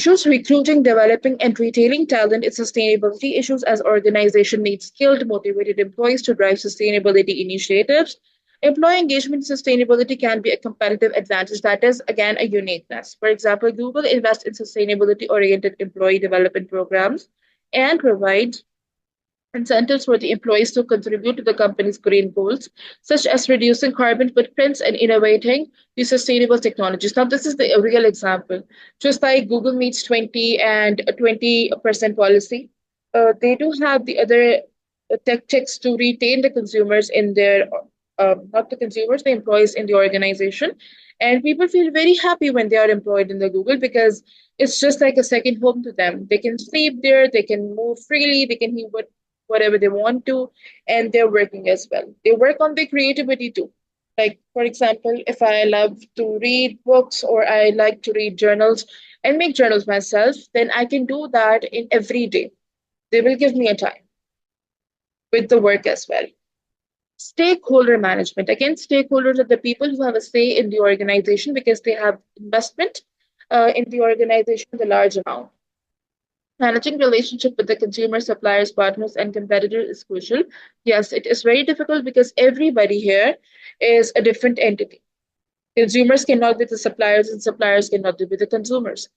issues, recruiting, developing, and retaining talent is sustainability issues as organization needs skilled, motivated employees to drive sustainability initiatives. Employee engagement and sustainability can be a competitive advantage that is, again, a uniqueness. For example, Google invests in sustainability-oriented employee development programs and provides incentives for the employees to contribute to the company's green goals, such as reducing carbon footprints and innovating the sustainable technologies. Now, this is the real example. Just like Google meets 20 and 20% policy, they do have the other tactics to retain the consumers in their, not the consumers, the employees in the organization. And people feel very happy when they are employed in the Google because it's just like a second home to them. They can sleep there, they can move freely, they can eat whatever they want to, and they're working as well. They work on their creativity too. Like, for example, if I love to read books or I like to read journals and make journals myself, then I can do that in every day. They will give me a time with the work as well. Stakeholder management. Again, stakeholders are the people who have a say in the organization because they have investment in the organization with a large amount. Managing relationship with the consumer, suppliers, partners, and competitors is crucial. Yes, it is very difficult because everybody here is a different entity. Consumers cannot be the suppliers, and suppliers cannot be the consumers.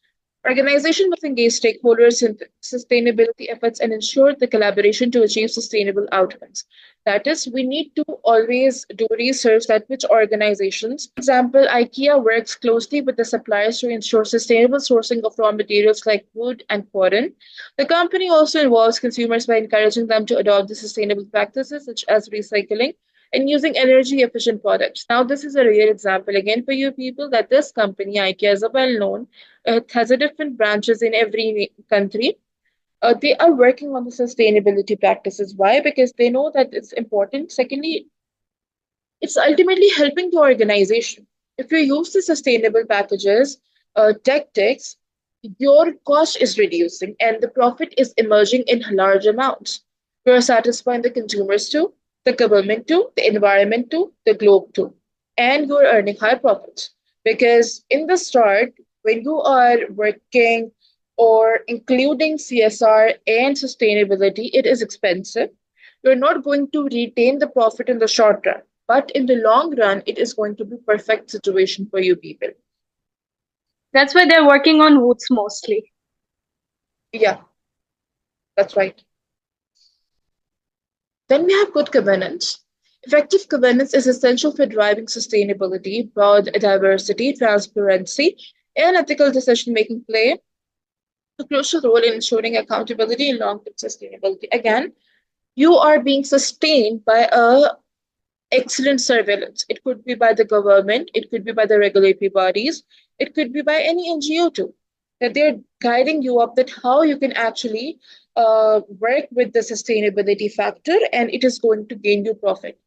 Organization must engage stakeholders in sustainability efforts and ensure the collaboration to achieve sustainable outcomes. That is, we need to always do research that which organizations, for example, IKEA works closely with the suppliers to ensure sustainable sourcing of raw materials like wood and cotton. The company also involves consumers by encouraging them to adopt the sustainable practices such as recycling and using energy efficient products. Now, this is a real example again for you people that this company, IKEA, is a well known. It has a different branches in every country. They are working on the sustainability practices. Why? Because they know that it's important. Secondly, it's ultimately helping the organization. If you use the sustainable packages, tactics, your cost is reducing and the profit is emerging in large amounts. You're satisfying the consumers too, the government too, the environment too, the globe too, and you're earning high profits. Because in the start, when you are working or including CSR and sustainability, it is expensive. You're not going to retain the profit in the short run, but in the long run, it is going to be perfect situation for you people. That's why they're working on woods mostly. Yeah, that's right. Then we have good governance. Effective governance is essential for driving sustainability, broad diversity, transparency, and ethical decision making play a crucial role in ensuring accountability and long-term sustainability. Again, you are being sustained by a excellent surveillance. It could be by the government, it could be by the regulatory bodies, it could be by any NGO too. That they're guiding you up that how you can actually work with the sustainability factor and it is going to gain you profit.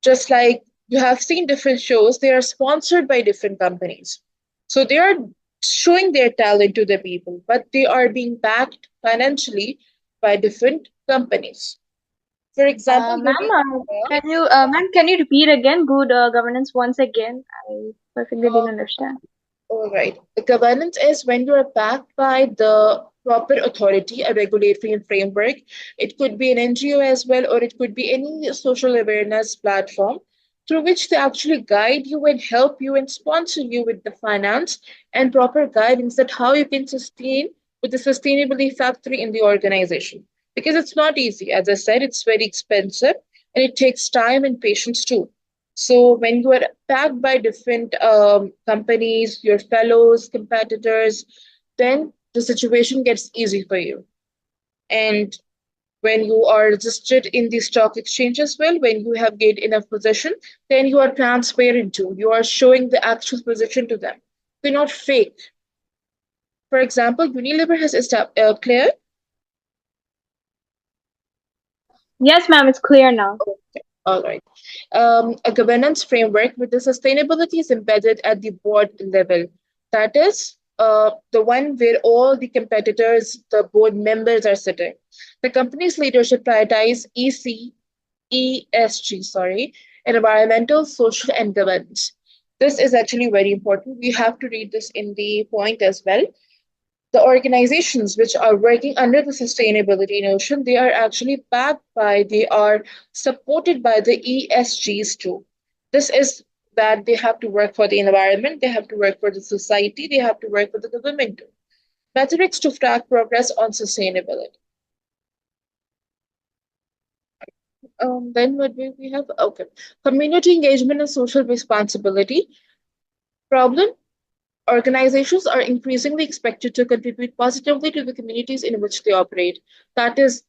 Just like you have seen different shows, they are sponsored by different companies. So they are showing their talent to the people, but they are being backed financially by different companies. For example, Ma'am, can you repeat again good governance once again? I perfectly didn't understand. all right. The governance is when you are backed by the proper authority, a regulatory framework. It could be an NGO as well, or it could be any social awareness platform through which they actually guide you and help you and sponsor you with the finance and proper guidance that how you can sustain with the sustainability factory in the organization. Because it's not easy. As I said, it's very expensive and it takes time and patience too. So when you are backed by different companies, your fellows, competitors, then the situation gets easy for you. And when you are registered in the stock exchange as well, when you have gained enough position, then you are transparent too. You are showing the actual position to them. They're not fake. For example, Unilever has established clear. Yes, ma'am, it's clear now. Okay. All right. A governance framework with the sustainability is embedded at the board level. That is the one where all the competitors, the board members are sitting. The company's leadership prioritize ESG, sorry, environmental, social, and governance. This is actually very important. We have to read this in the point as well. The organizations which are working under the sustainability notion, they are actually backed by, they are supported by the ESGs too. This is that they have to work for the environment, they have to work for the society, they have to work for the government too. Metrics to track progress on sustainability. Then what do we have? Okay. Community engagement and social responsibility. Problem: organizations are increasingly expected to contribute positively to the communities in which they operate. That is,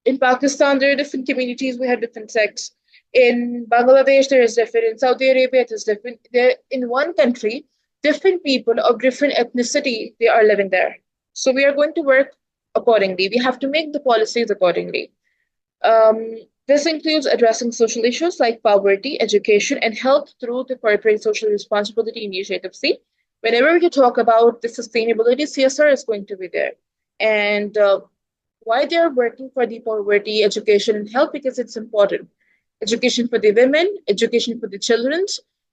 in Pakistan, there are different communities, we have different sects. In Bangladesh, there is different. In Saudi Arabia, it is different. There, in one country, different people of different ethnicity, they are living there. So we are going to work accordingly. We have to make the policies accordingly. Um, this includes addressing social issues like poverty, education, and health through the corporate social responsibility initiative. See, whenever you talk about the sustainability, CSR is going to be there. And why they are working for the poverty, education, and health? Because it's important. Education for the women, education for the children,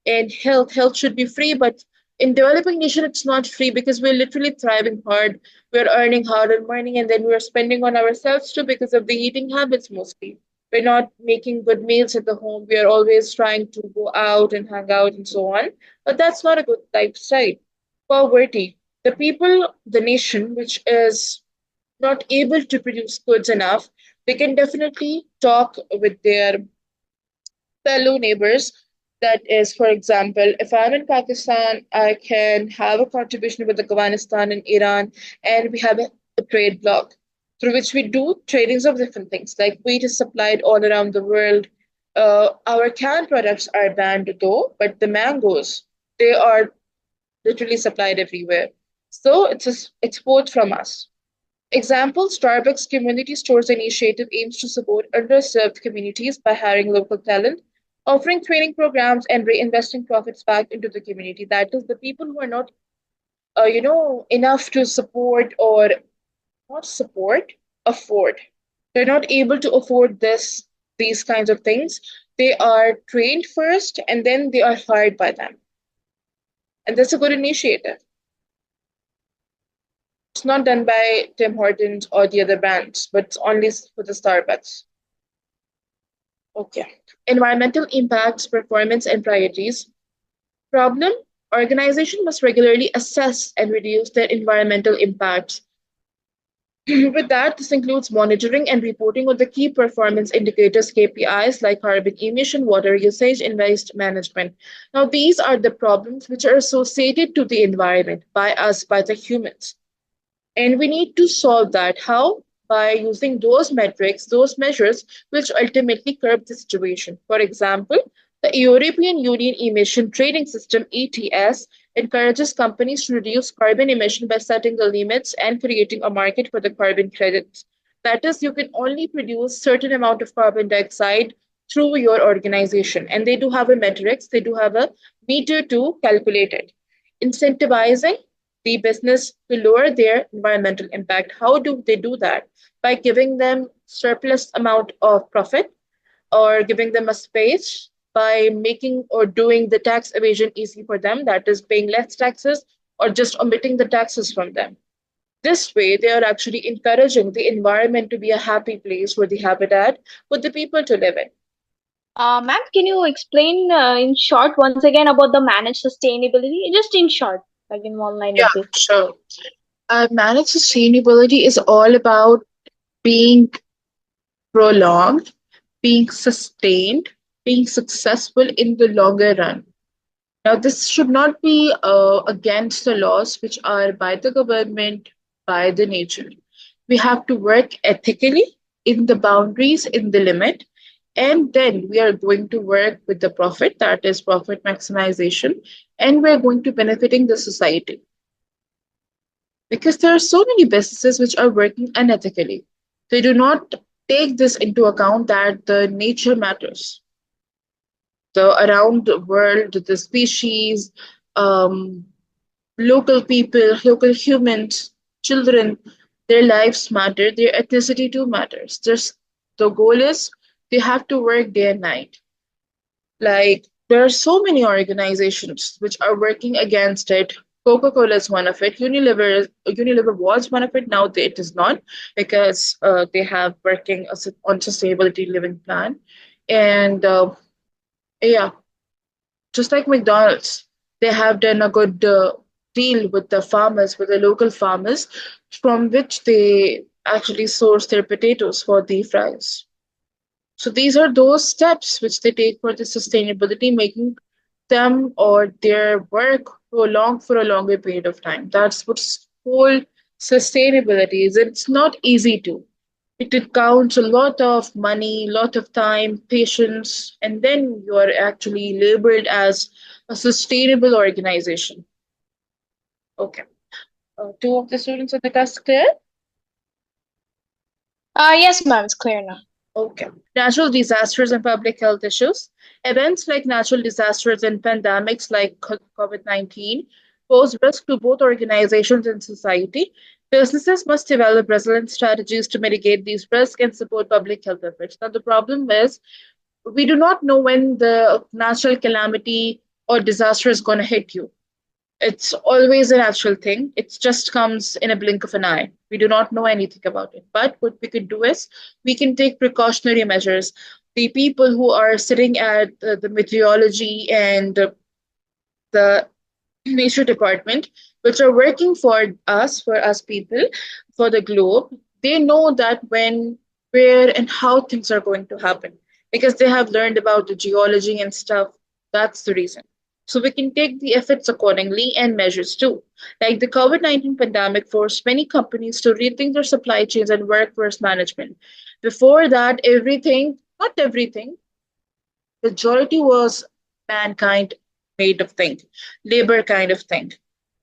and health. Health should be free, but in developing nation, it's not free because we're literally thriving hard. We're earning hard and money, and then we're spending on ourselves too because of the eating habits mostly. We're not making good meals at the home. We are always trying to go out and hang out and so on. But that's not a good lifestyle. Poverty. The people, the nation, which is not able to produce goods enough, they can definitely talk with their fellow neighbors. That is, for example, if I'm in Pakistan, I can have a contribution with Afghanistan and Iran, and we have a trade bloc through which we do tradings of different things. Like wheat is supplied all around the world. Our canned products are banned though, but the mangoes, they are literally supplied everywhere. So it's a export from us. Example: Starbucks Community Stores initiative aims to support underserved communities by hiring local talent, offering training programs, and reinvesting profits back into the community. That is, the people who are not, enough to support or not support, afford. They're not able to afford these kinds of things. They are trained first, and then they are hired by them, and that's a good initiative. It's not done by Tim Hortons or the other brands, but it's only for the Starbucks. Okay. Environmental impacts, performance, and priorities. Problem: organization must regularly assess and reduce their environmental impacts. With that, this includes monitoring and reporting of the key performance indicators, KPIs, like carbon emission, water usage, and waste management. Now, these are the problems which are associated to the environment by us, by the humans. And we need to solve that. How? By using those metrics, those measures, which ultimately curb the situation. For example, the European Union Emission Trading System, ETS, encourages companies to reduce carbon emission by setting the limits and creating a market for the carbon credits. That is, you can only produce certain amount of carbon dioxide through your organization. And they do have a metrics, they do have a meter to calculate it. Incentivizing the business to lower their environmental impact. How do they do that? By giving them surplus amount of profit or giving them a space, by making or doing the tax evasion easy for them, that is paying less taxes or just omitting the taxes from them. This way, they are actually encouraging the environment to be a happy place for the habitat for the people to live in. Ma'am, can you explain in short once again about the managed sustainability? Just in short, like in one line Yeah, at least. sure. Managed sustainability is all about being prolonged, being sustained, being successful in the longer run. Now, this should not be against the laws which are by the government, by the nature. We have to work ethically in the boundaries, in the limit, and then we are going to work with the profit, that is profit maximization, and we're going to benefiting the society. Because there are so many businesses which are working unethically. They do not take this into account that the nature matters. The around the world, the species, um, local people, local humans, children, their lives matter, their ethnicity too matters. Just the goal is they have to work day and night. Like There are so many organizations which are working against it. Coca-Cola is one of it. Unilever was one of it. Now it is not because they have working on sustainability living plan, and yeah, just like McDonald's, they have done a good deal with the farmers, with the local farmers, from which they actually source their potatoes for the fries. So these are those steps which they take for the sustainability, making them or their work prolong for a longer period of time. That's what whole sustainability is. It's not easy to. It counts a lot of money, lot of time, patience, and then you are actually labeled as a sustainable organization. Okay. Two of the students in the class clear? Yes, ma'am, it's clear now. Okay. Natural disasters and public health issues. Events like natural disasters and pandemics like COVID-19 pose risk to both organizations and society. Businesses must develop resilient strategies to mitigate these risks and support public health efforts. Now, the problem is we do not know when the natural calamity or disaster is going to hit you. It's always a natural thing. It just comes in a blink of an eye. We do not know anything about it. But what we could do is we can take precautionary measures. The people who are sitting at the meteorology and the nature department, which are working for us people, for the globe, they know that when, where, and how things are going to happen because they have learned about the geology and stuff. That's the reason. So we can take the efforts accordingly and measures too. Like the COVID-19 pandemic forced many companies to rethink their supply chains and workforce management. Before that, everything, not everything, majority was mankind made of thing, labor kind of thing.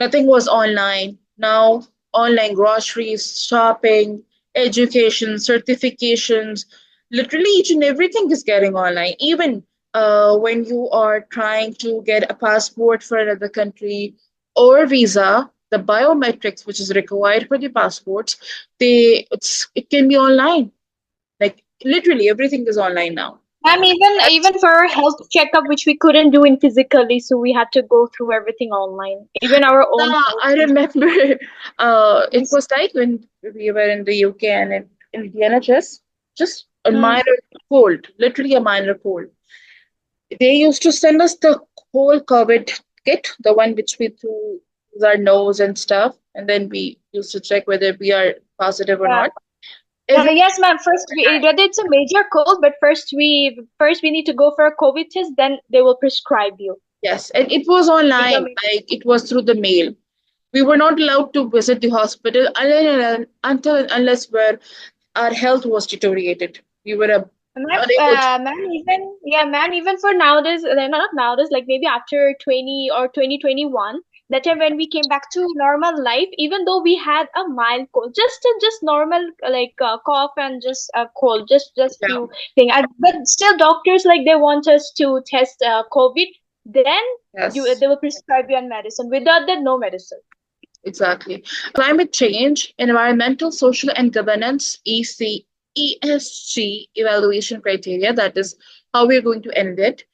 Nothing was online. Now, online groceries, shopping, education, certifications, literally each and everything is getting online. Even when you are trying to get a passport for another country or visa, the biometrics which is required for the passports, it can be online. Like literally everything is online now. Ma'am, even for our health checkup, which we couldn't do in physically, so we had to go through everything online. Even our own health. I remember it was like when we were in the UK and in the NHS, just a Mm. minor cold, literally a minor cold. They used to send us the whole COVID kit, the one which we threw with our nose and stuff, and then we used to check whether we are positive or Yeah. not. Every Yes, ma'am. First, whether it's a major cold, but first we need to go for a COVID test. Then they will prescribe you. yes, and it was Like online, the like it was through the mail. We were not allowed to visit the hospital until and unless where our health was deteriorated. We were Ma'am, unable to. ma'am, even for nowadays, not nowadays, like maybe after 20 or 2021, that time when we came back to normal life, even though we had a mild cold, just normal like cough and just a cold, just Yeah, few thing. But still, doctors like they want us to test COVID. Then yes, they will prescribe you a medicine. Without that, no medicine. exactly. Climate change, environmental, social, and governance ESG evaluation criteria. That is how we're going to end it.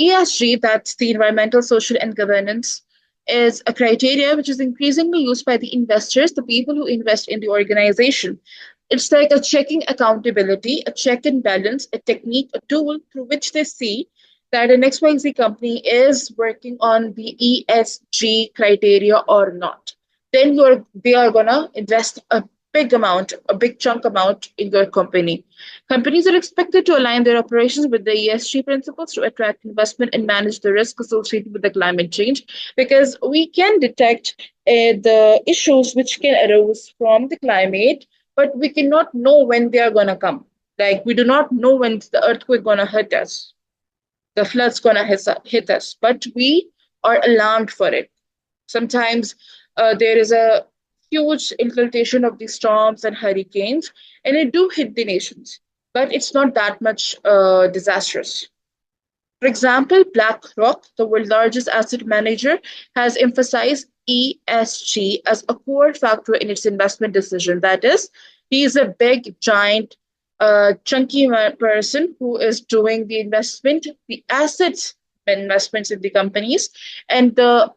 ESG, that's the environmental, social, and governance, is a criteria which is increasingly used by the investors, the people who invest in the organization. It's like a checking accountability, a check and balance, a technique, a tool through which they see that an XYZ company is working on the ESG criteria or not. Then they are gonna invest a big amount, a big chunk amount in your company. Companies are expected to align their operations with the ESG principles to attract investment and manage the risk associated with the climate change because we can detect the issues which can arise from the climate, but we cannot know when they are going to come. Like we do not know when the earthquake going to hit us, the flood's going to hit us, but we are alarmed for it. Sometimes there is a huge infiltration of the storms and hurricanes, and it do hit the nations, but it's not that much disastrous. For example, BlackRock, the world's largest asset manager, has emphasized ESG as a core factor in its investment decision. That is, he is a big, giant, chunky person who is doing the investment, the assets investments in the companies. And the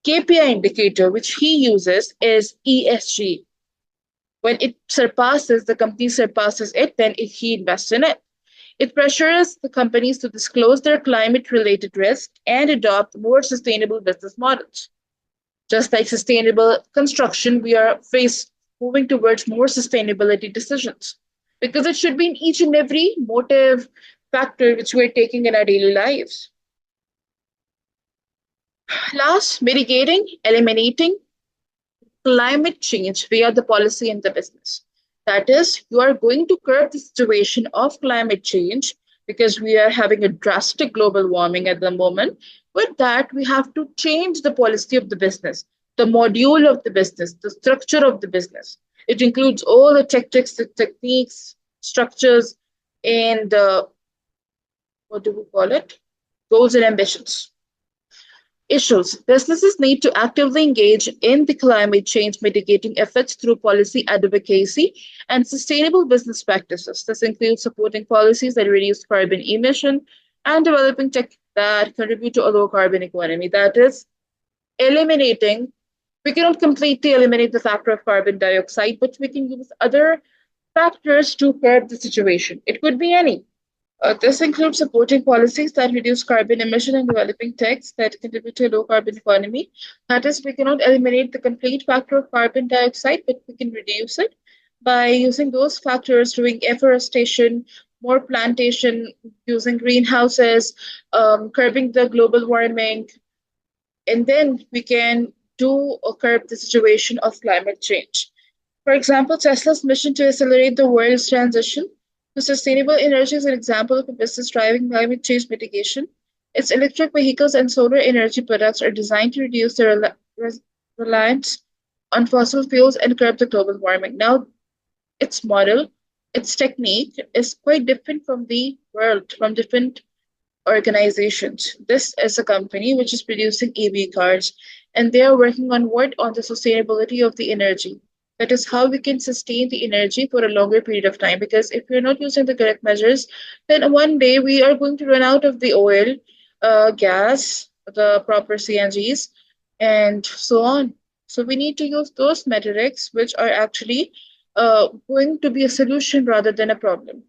KPI indicator which he uses is ESG. When the company surpasses it, then he invests in it. It pressures the companies to disclose their climate related risk and adopt more sustainable business models. Just like sustainable construction, we are moving towards more sustainability decisions because it should be in each and every motive factor which we're taking in our daily lives. Last, mitigating, eliminating climate change via the policy and the business. That is, you are going to curb the situation of climate change because we are having a drastic global warming at the moment. With that, we have to change the policy of the business, the module of the business, the structure of the business. It includes all the tactics, the techniques, structures, and what do we call it? Goals and ambitions. Issues. Businesses need to actively engage in the climate change mitigating efforts through policy advocacy and sustainable business practices. This includes supporting policies that reduce carbon emission and developing tech that contribute to a low carbon economy. That is, eliminating, we cannot completely eliminate the factor of carbon dioxide, but we can use other factors to curb the situation. It could be any. This includes supporting policies that reduce carbon emission and developing techs that contribute to a low carbon economy. That is, we cannot eliminate the complete factor of carbon dioxide, but we can reduce it by using those factors, doing afforestation, more plantation, using greenhouses, curbing the global warming, and then we can do or curb the situation of climate change. For example, Tesla's mission to accelerate the world's transition to sustainable energy is an example of a business driving climate change mitigation. Its electric vehicles and solar energy products are designed to reduce their reliance on fossil fuels and curb the global warming. Now, its model, its technique is quite different from the world, from different organizations. This is a company which is producing EV cars, and they are working on what? On the sustainability of the energy. That is how we can sustain the energy for a longer period of time. Because if we're not using the correct measures, then one day we are going to run out of the oil, gas, the proper CNGs, and so on. So we need to use those metrics which are actually going to be a solution rather than a problem.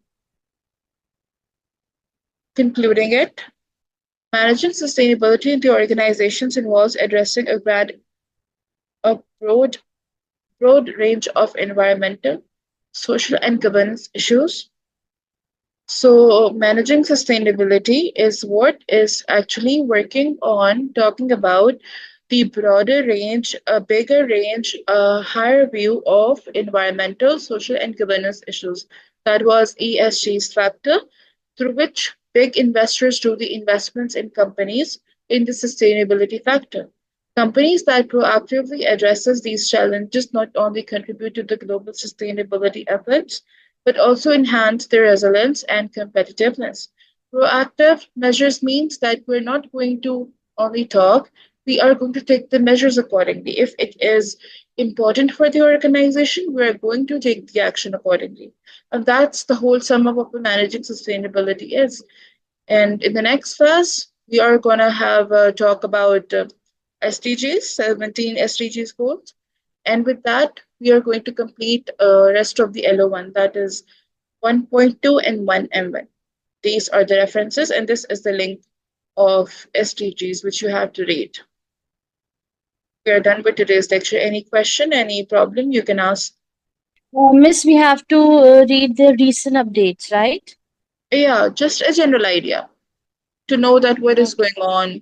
Concluding it, managing sustainability in the organizations involves addressing a broad range of environmental, social, and governance issues. So, managing sustainability is what is actually working on talking about the broader range, a bigger range, a higher view of environmental, social, and governance issues. That was ESG's factor, through which big investors do the investments in companies in the sustainability factor. Companies that proactively addresses these challenges not only contribute to the global sustainability efforts, but also enhance their resilience and competitiveness. Proactive measures means that we're not going to only talk, we are going to take the measures accordingly. If it is important for the organization, we are going to take the action accordingly. And that's the whole sum of what managing sustainability is. And in the next class, we are going to have a talk about SDGs, 17 SDGs goals. And with that, we are going to complete rest of the LO1, that is 1.2 and 1M1. These are the references, and this is the link of SDGs which you have to read. We are done with today's lecture. Any question, any problem, you can ask. Miss, we have to read the recent updates, right? Yeah, just a general idea to know that what is going on.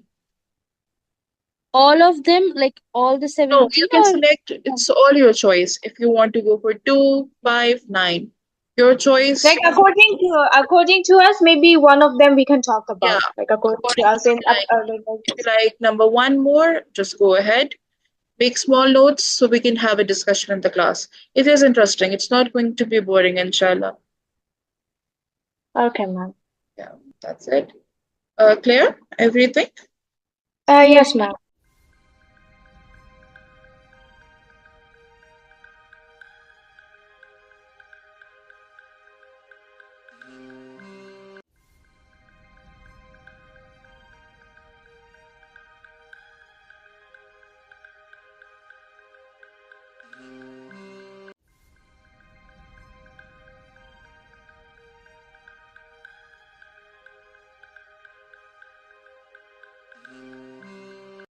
All of them, like all the 17? No, you can select, it's all your choice. If you want to go for 2, 5, 9, your choice. Like according to us, maybe one of them we can talk about. Yeah, like according to us, if you like number 1 more, just go ahead. Make small notes so we can have a discussion in the class. It is interesting. It's not going to be boring, inshallah. Okay, ma'am. Yeah, that's it. Clear? Everything? Yes, ma'am.